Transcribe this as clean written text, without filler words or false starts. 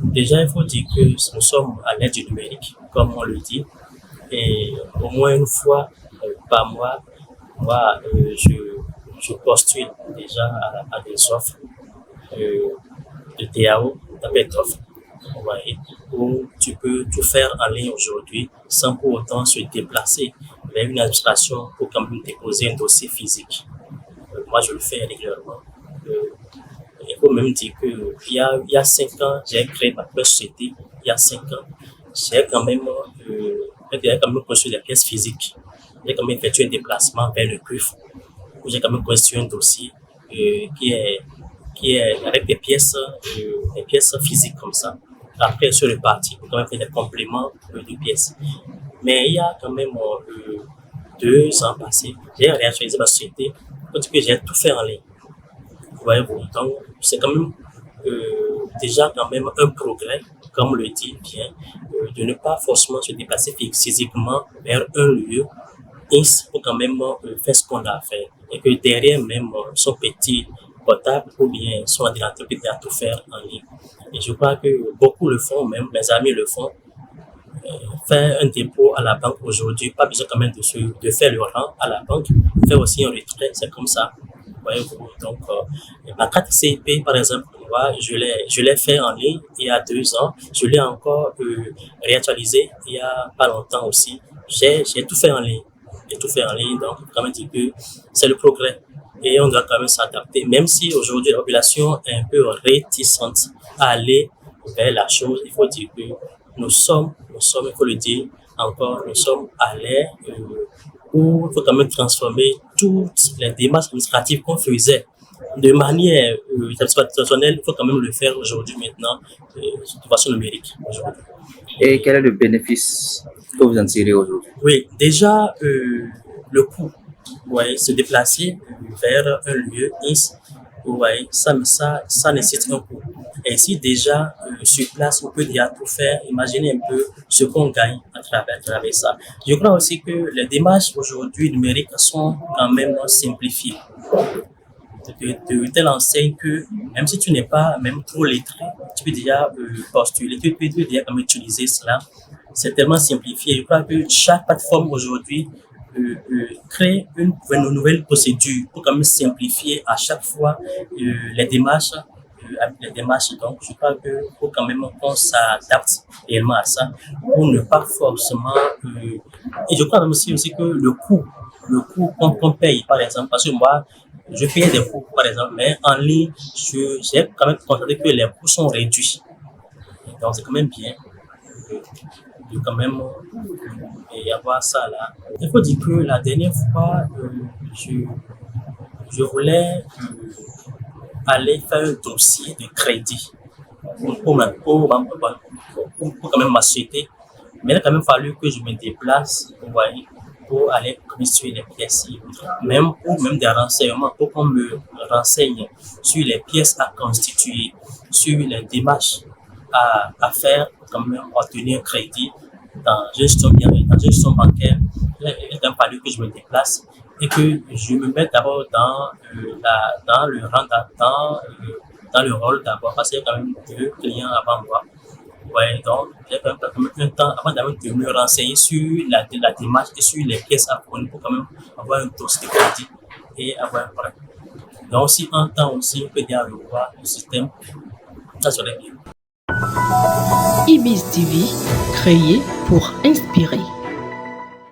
Déjà, il faut dire que nous sommes à l'ère du numérique, comme on le dit, et au moins une fois par mois, moi, je postule déjà à des offres euh, de DAO, d'appel d'offres, ouais, où tu peux tout faire en ligne aujourd'hui sans pour autant se déplacer vers une administration pour quand même déposer un dossier physique. Moi, je le fais régulièrement. Euh, il faut même dire que il y a 5 ans, j'ai créé ma première société. Il y a 5 ans, j'ai quand même construit des pièces physiques. J'ai quand même effectué un déplacement vers le CUF où j'ai quand même construit un dossier qui est avec des pièces physiques comme ça. Après, sur le parti, pour quand même faire des compléments de pièces. Mais il y a quand même 2 ans passés, j'ai réactualisé ma société, parce que j'ai tout fait en ligne. Voyez-vous, donc c'est quand même déjà quand même un progrès, comme le dit bien, de ne pas forcément se déplacer physiquement vers un lieu et pour quand même faire ce qu'on a à faire. Et que derrière même son petit portable ou bien son ordinateur peut déjà tout faire en ligne. Et je crois que beaucoup le font, même mes amis le font. Faire un dépôt à la banque aujourd'hui, pas besoin quand même de faire le rang à la banque, faire aussi un retrait, c'est comme ça. Voyez-vous. Donc, ma carte CIP, par exemple, moi, je l'ai fait en ligne il y a 2 ans. Je l'ai encore réactualisé il y a pas longtemps aussi. J'ai tout fait en ligne. J'ai tout fait en ligne, donc, quand même dire que c'est le progrès. Et on doit quand même s'adapter, même si aujourd'hui la population est un peu réticente à aller vers la chose. Il faut dire que il faut le dire encore, nous sommes à l'ère où il faut quand même transformer toutes les démarches administratives qu'on faisait de manière traditionnelle. Il faut quand même le faire aujourd'hui, maintenant, de façon numérique. Et quel est le bénéfice que vous en tirez aujourd'hui? Oui, déjà, le coût, ouais, se déplacer vers un lieu, ouais, ça nécessite un coût. Et si déjà, sur place, on peut déjà tout faire, imaginez un peu ce qu'on gagne à travers ça. Je crois aussi que les démarches aujourd'hui numériques sont quand même simplifiées. De telle enseigne que même si tu n'es pas même trop lettré, tu peux déjà postuler, tu peux déjà quand même utiliser cela. C'est tellement simplifié. Je crois que chaque plateforme aujourd'hui crée une nouvelle procédure pour quand même simplifier à chaque fois les démarches. Les démarches. Donc, je crois qu'il faut quand même qu'on s'adapte réellement à ça pour ne pas forcément. Et je crois même aussi que le coût qu'on paye, par exemple, parce que moi, je paye des coûts, par exemple, mais en ligne, j'ai quand même constaté que les coûts sont réduits. Donc, c'est quand même bien de quand même y avoir ça là. Il faut dire que la dernière fois, je voulais aller faire un dossier de crédit pour quand même ma société. Mais il a quand même fallu que je me déplace, vous voyez, pour aller construire les pièces, même ou même des renseignements, pour qu'on me renseigne sur les pièces à constituer, sur les démarches à faire pour quand même obtenir un crédit dans une gestion bancaire. Il a quand même fallu que je me déplace et que je me mette d'abord dans le rang, dans le rôle d'abord, parce qu'il y a quand même 2 clients avant moi. Ouais, donc j'ai quand même un temps avant de me renseigner sur la démarche et sur les pièces à prendre pour quand même avoir un dossier de crédit et avoir un prêt. Donc si un temps aussi on peut bien revoir le système, ça serait bien. Ibis TV, créé pour inspirer.